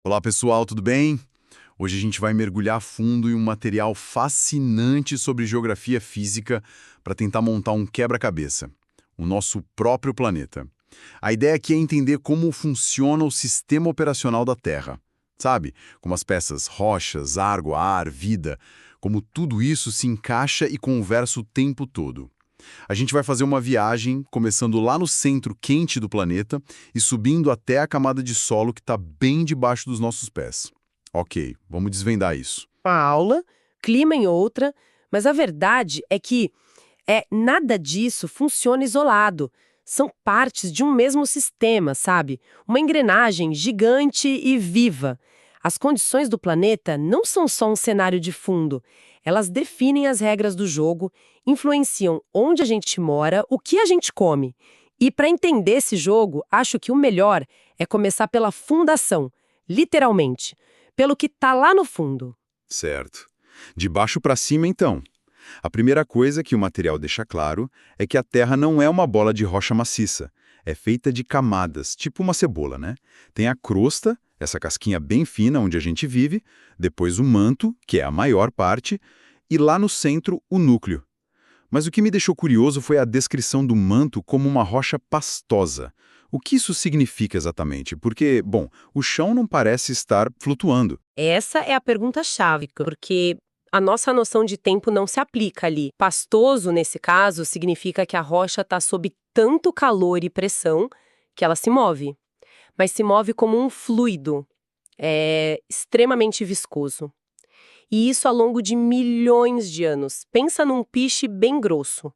Olá pessoal, tudo bem? Hoje a gente vai mergulhar a fundo em um material fascinante sobre geografia física para tentar montar um quebra-cabeça, o nosso próprio planeta. A ideia aqui é entender como funciona o sistema operacional da Terra, sabe? Como as peças rochas, água, ar, vida, como tudo isso se encaixa e conversa o tempo todo. A gente vai fazer uma viagem começando lá no centro quente do planeta e subindo até a camada de solo que está bem debaixo dos nossos pés. Ok, vamos desvendar isso. Uma aula, clima em outra, mas a verdade é que nada disso funciona isolado. São partes de um mesmo sistema, sabe? Uma engrenagem gigante e viva. As condições do planeta não são só um cenário de fundo. Elas definem as regras do jogo, influenciam onde a gente mora, o que a gente come. E para entender esse jogo, acho que o melhor é começar pela fundação, literalmente, pelo que está lá no fundo. Certo. De baixo para cima, então. A primeira coisa que o material deixa claro é que a Terra não é uma bola de rocha maciça. É feita de camadas, tipo uma cebola, né? Tem a crosta, essa casquinha bem fina onde a gente vive, depois o manto, que é a maior parte, e lá no centro, o núcleo. Mas o que me deixou curioso foi a descrição do manto como uma rocha pastosa. O que isso significa exatamente? Porque, bom, o chão não parece estar flutuando. Essa é a pergunta-chave, porque a nossa noção de tempo não se aplica ali. Pastoso, nesse caso, significa que a rocha está sob tanto calor e pressão que ela se move. Mas se move como um fluido, extremamente viscoso. E isso ao longo de milhões de anos. Pensa num piche bem grosso.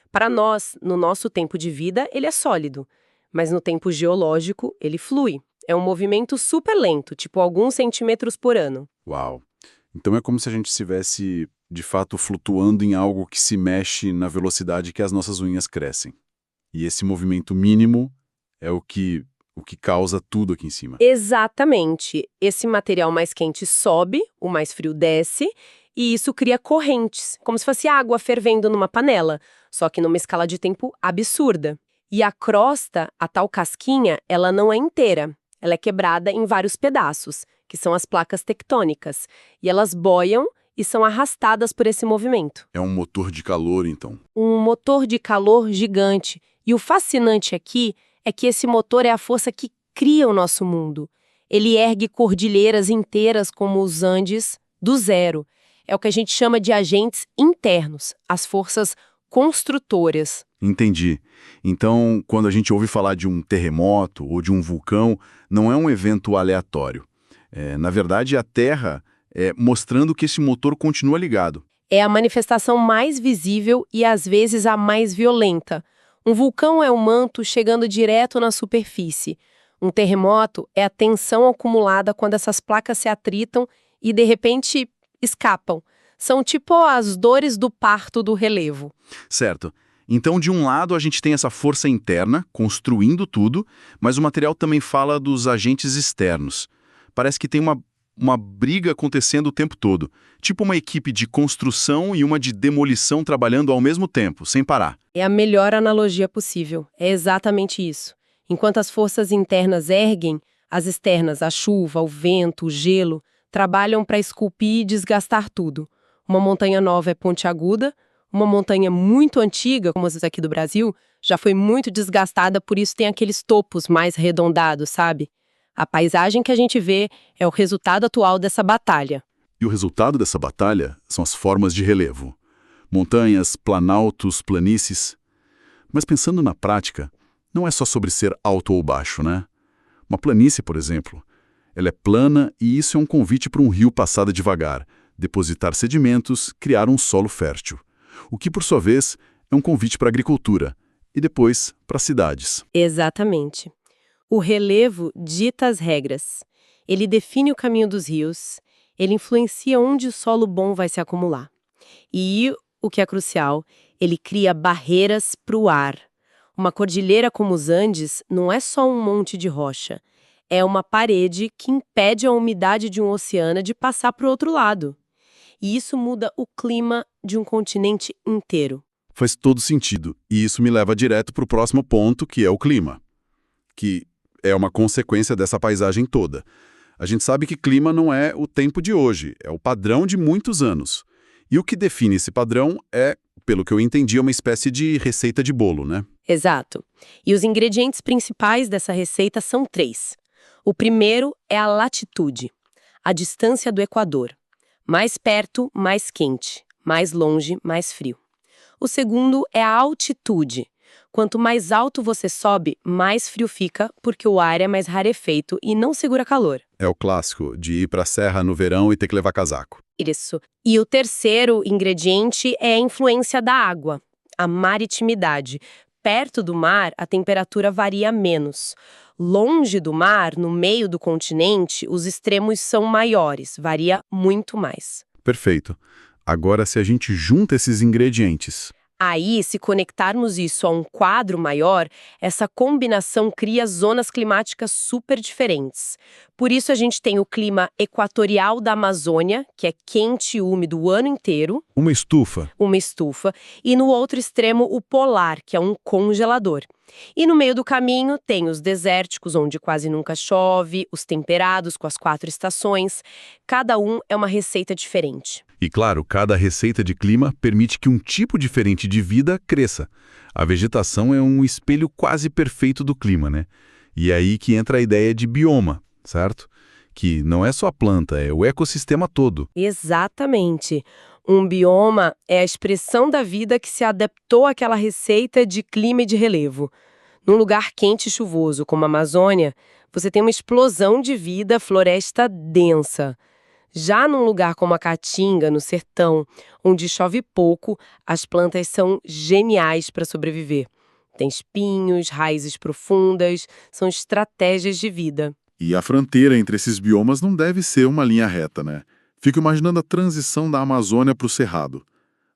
Para nós, no nosso tempo de vida, ele é sólido, mas no tempo geológico, ele flui. É um movimento super lento, tipo alguns centímetros por ano. Uau! Então é como se a gente estivesse, de fato, flutuando em algo que se mexe na velocidade que as nossas unhas crescem. E esse movimento mínimo é o que causa tudo aqui em cima. Exatamente. Esse material mais quente sobe, o mais frio desce, e isso cria correntes, como se fosse água fervendo numa panela, só que numa escala de tempo absurda. E a crosta, a tal casquinha, ela não é inteira. Ela é quebrada em vários pedaços, que são as placas tectônicas, e elas boiam e são arrastadas por esse movimento. É um motor de calor, então. Um motor de calor gigante. E o fascinante aqui é que esse motor é a força que cria o nosso mundo. Ele ergue cordilheiras inteiras como os Andes do zero. É o que a gente chama de agentes internos, as forças construtoras. Entendi. Então, quando a gente ouve falar de um terremoto ou de um vulcão, não é um evento aleatório. Na verdade, a Terra é mostrando que esse motor continua ligado. É a manifestação mais visível e às vezes a mais violenta. Um vulcão é o manto chegando direto na superfície. Um terremoto é a tensão acumulada quando essas placas se atritam e, de repente, escapam. São tipo as dores do parto do relevo. Certo. Então, de um lado, a gente tem essa força interna, construindo tudo, mas o material também fala dos agentes externos. Parece que tem uma briga acontecendo o tempo todo. Tipo uma equipe de construção e uma de demolição trabalhando ao mesmo tempo, sem parar. É a melhor analogia possível. É exatamente isso. Enquanto as forças internas erguem, as externas, a chuva, o vento, o gelo, trabalham para esculpir e desgastar tudo. Uma montanha nova é pontiaguda, uma montanha muito antiga, como essa aqui do Brasil, já foi muito desgastada, por isso tem aqueles topos mais arredondados, sabe? A paisagem que a gente vê é o resultado atual dessa batalha. E o resultado dessa batalha são as formas de relevo. Montanhas, planaltos, planícies. Mas pensando na prática, não é só sobre ser alto ou baixo, né? Uma planície, por exemplo, ela é plana e isso é um convite para um rio passar devagar, depositar sedimentos, criar um solo fértil. O que, por sua vez, é um convite para a agricultura e depois para cidades. Exatamente. O relevo dita as regras. Ele define o caminho dos rios, ele influencia onde o solo bom vai se acumular. E, o que é crucial, ele cria barreiras para o ar. Uma cordilheira como os Andes não é só um monte de rocha, é uma parede que impede a umidade de um oceano de passar para o outro lado. E isso muda o clima de um continente inteiro. Faz todo sentido, e isso me leva direto para o próximo ponto, que é o clima, que é uma consequência dessa paisagem toda. A gente sabe que clima não é o tempo de hoje, é o padrão de muitos anos. E o que define esse padrão é, pelo que eu entendi, uma espécie de receita de bolo, né? Exato. E os ingredientes principais dessa receita são três. O primeiro é a latitude, a distância do Equador. Mais perto, mais quente. Mais longe, mais frio. O segundo é a altitude. Quanto mais alto você sobe, mais frio fica, porque o ar é mais rarefeito e não segura calor. É o clássico de ir pra serra no verão e ter que levar casaco. Isso. E o terceiro ingrediente é a influência da água, a maritimidade. Perto do mar, a temperatura varia menos. Longe do mar, no meio do continente, os extremos são maiores, varia muito mais. Perfeito. Agora, se a gente junta esses ingredientes, Aí, se conectarmos isso a um quadro maior, essa combinação cria zonas climáticas super diferentes. Por isso a gente tem o clima equatorial da Amazônia, que é quente e úmido o ano inteiro, uma estufa. uma estufa, e no outro extremo o polar, que é um congelador. E no meio do caminho tem os desérticos, onde quase nunca chove, os temperados com as 4 estações. Cada um é uma receita diferente. E claro, cada receita de clima permite que um tipo diferente de vida cresça. A vegetação é um espelho quase perfeito do clima, né? E é aí que entra a ideia de bioma, certo? Que não é só a planta, é o ecossistema todo. Exatamente. Um bioma é a expressão da vida que se adaptou àquela receita de clima e de relevo. Num lugar quente e chuvoso, como a Amazônia, você tem uma explosão de vida, floresta densa. Já num lugar como a Caatinga, no sertão, onde chove pouco, as plantas são geniais para sobreviver. Tem espinhos, raízes profundas, são estratégias de vida. E a fronteira entre esses biomas não deve ser uma linha reta, né? Fico imaginando a transição da Amazônia para o Cerrado.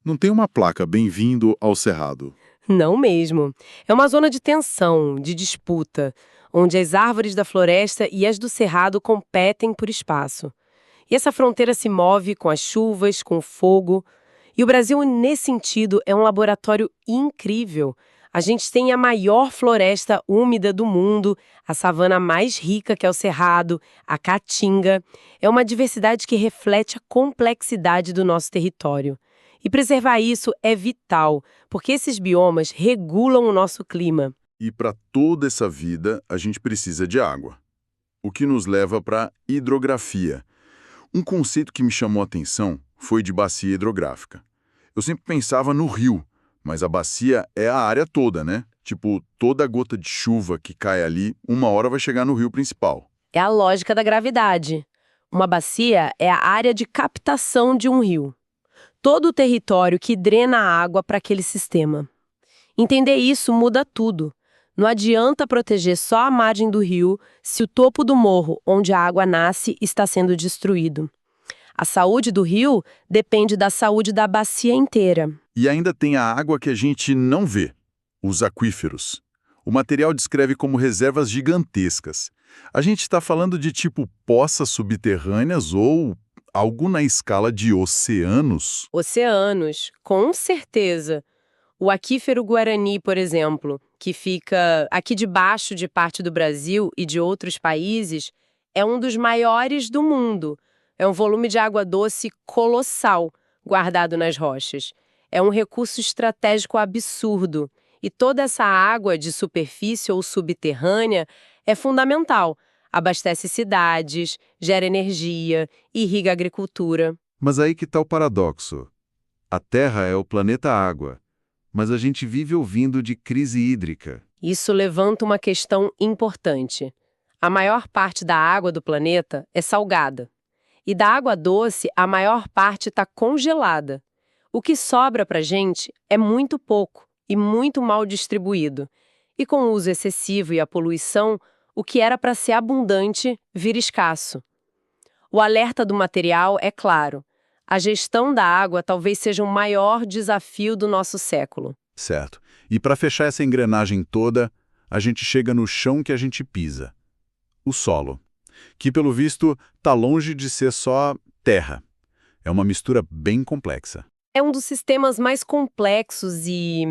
Não tem uma placa "Bem-vindo ao Cerrado". Não mesmo. É uma zona de tensão, de disputa, onde as árvores da floresta e as do cerrado competem por espaço. E essa fronteira se move com as chuvas, com o fogo. E o Brasil, nesse sentido, é um laboratório incrível. A gente tem a maior floresta úmida do mundo, a savana mais rica, que é o Cerrado, a Caatinga. É uma diversidade que reflete a complexidade do nosso território. E preservar isso é vital, porque esses biomas regulam o nosso clima. E para toda essa vida, a gente precisa de água. O que nos leva para a hidrografia. Um conceito que me chamou a atenção foi de bacia hidrográfica. Eu sempre pensava no rio, mas a bacia é a área toda, né? Tipo, toda gota de chuva que cai ali, uma hora vai chegar no rio principal. É a lógica da gravidade. Uma bacia é a área de captação de um rio. Todo o território que drena a água para aquele sistema. Entender isso muda tudo. Não adianta proteger só a margem do rio se o topo do morro, onde a água nasce, está sendo destruído. A saúde do rio depende da saúde da bacia inteira. E ainda tem a água que a gente não vê, os aquíferos. O material descreve como reservas gigantescas. A gente está falando de tipo poças subterrâneas ou algo na escala de oceanos? Oceanos, com certeza. O aquífero Guarani, por exemplo, que fica aqui debaixo de parte do Brasil e de outros países, é um dos maiores do mundo. É um volume de água doce colossal, guardado nas rochas. É um recurso estratégico absurdo. E toda essa água de superfície ou subterrânea é fundamental. Abastece cidades, gera energia, irriga a agricultura. Mas aí que está o paradoxo. A Terra é o planeta água, mas a gente vive ouvindo de crise hídrica. Isso levanta uma questão importante. A maior parte da água do planeta é salgada. E da água doce, a maior parte está congelada. O que sobra para a gente é muito pouco e muito mal distribuído. E com o uso excessivo e a poluição, o que era para ser abundante vira escasso. O alerta do material é claro. A gestão da água talvez seja o maior desafio do nosso século. Certo. E para fechar essa engrenagem toda, a gente chega no chão que a gente pisa. O solo. Que, pelo visto, está longe de ser só terra. É uma mistura bem complexa. É um dos sistemas mais complexos e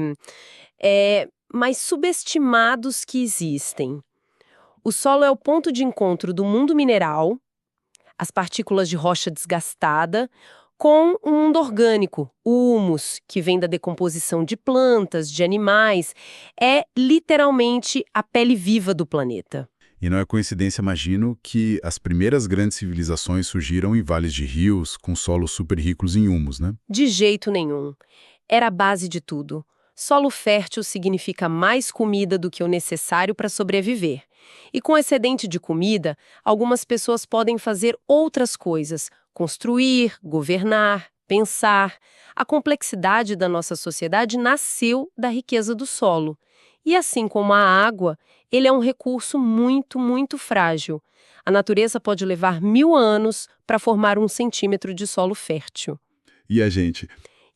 mais subestimados que existem. O solo é o ponto de encontro do mundo mineral, as partículas de rocha desgastada, com um mundo orgânico, o humus, que vem da decomposição de plantas, de animais, é literalmente a pele viva do planeta. E não é coincidência, imagino, que as primeiras grandes civilizações surgiram em vales de rios, com solos super ricos em humus, né? De jeito nenhum. Era a base de tudo. Solo fértil significa mais comida do que o necessário para sobreviver. E com excedente de comida, algumas pessoas podem fazer outras coisas, construir, governar, pensar. A complexidade da nossa sociedade nasceu da riqueza do solo. E assim como a água, ele é um recurso muito, muito frágil. A natureza pode levar 1000 anos para formar 1 centímetro de solo fértil. E a gente?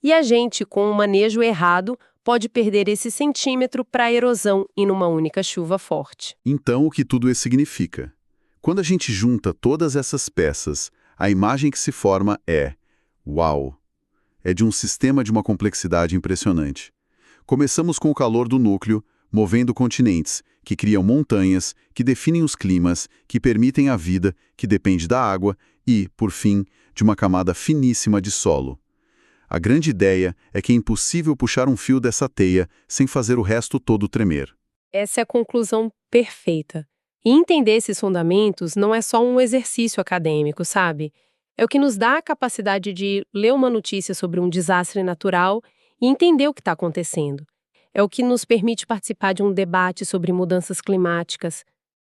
E a gente, com um manejo errado, pode perder esse centímetro para a erosão e numa única chuva forte. Então, o que tudo isso significa? Quando a gente junta todas essas peças, a imagem que se forma é: uau! É de um sistema de uma complexidade impressionante. Começamos com o calor do núcleo, movendo continentes, que criam montanhas, que definem os climas, que permitem a vida, que depende da água e, por fim, de uma camada finíssima de solo. A grande ideia é que é impossível puxar um fio dessa teia sem fazer o resto todo tremer. Essa é a conclusão perfeita. E entender esses fundamentos não é só um exercício acadêmico, sabe? É o que nos dá a capacidade de ler uma notícia sobre um desastre natural e entender o que está acontecendo. É o que nos permite participar de um debate sobre mudanças climáticas.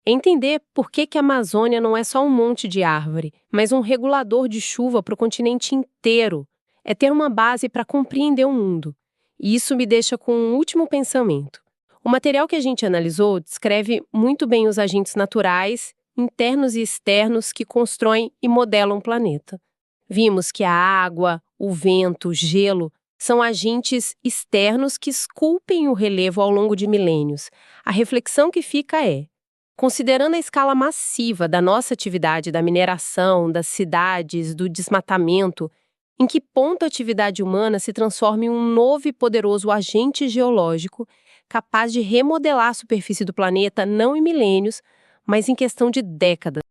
É entender por que a Amazônia não é só um monte de árvore, mas um regulador de chuva para o continente inteiro. É ter uma base para compreender o mundo. E isso me deixa com um último pensamento. O material que a gente analisou descreve muito bem os agentes naturais, internos e externos que constroem e modelam o planeta. Vimos que a água, o vento, o gelo são agentes externos que esculpem o relevo ao longo de milênios. A reflexão que fica é: considerando a escala massiva da nossa atividade, da mineração, das cidades, do desmatamento, em que ponto a atividade humana se transforma em um novo e poderoso agente geológico capaz de remodelar a superfície do planeta não em milênios, mas em questão de décadas?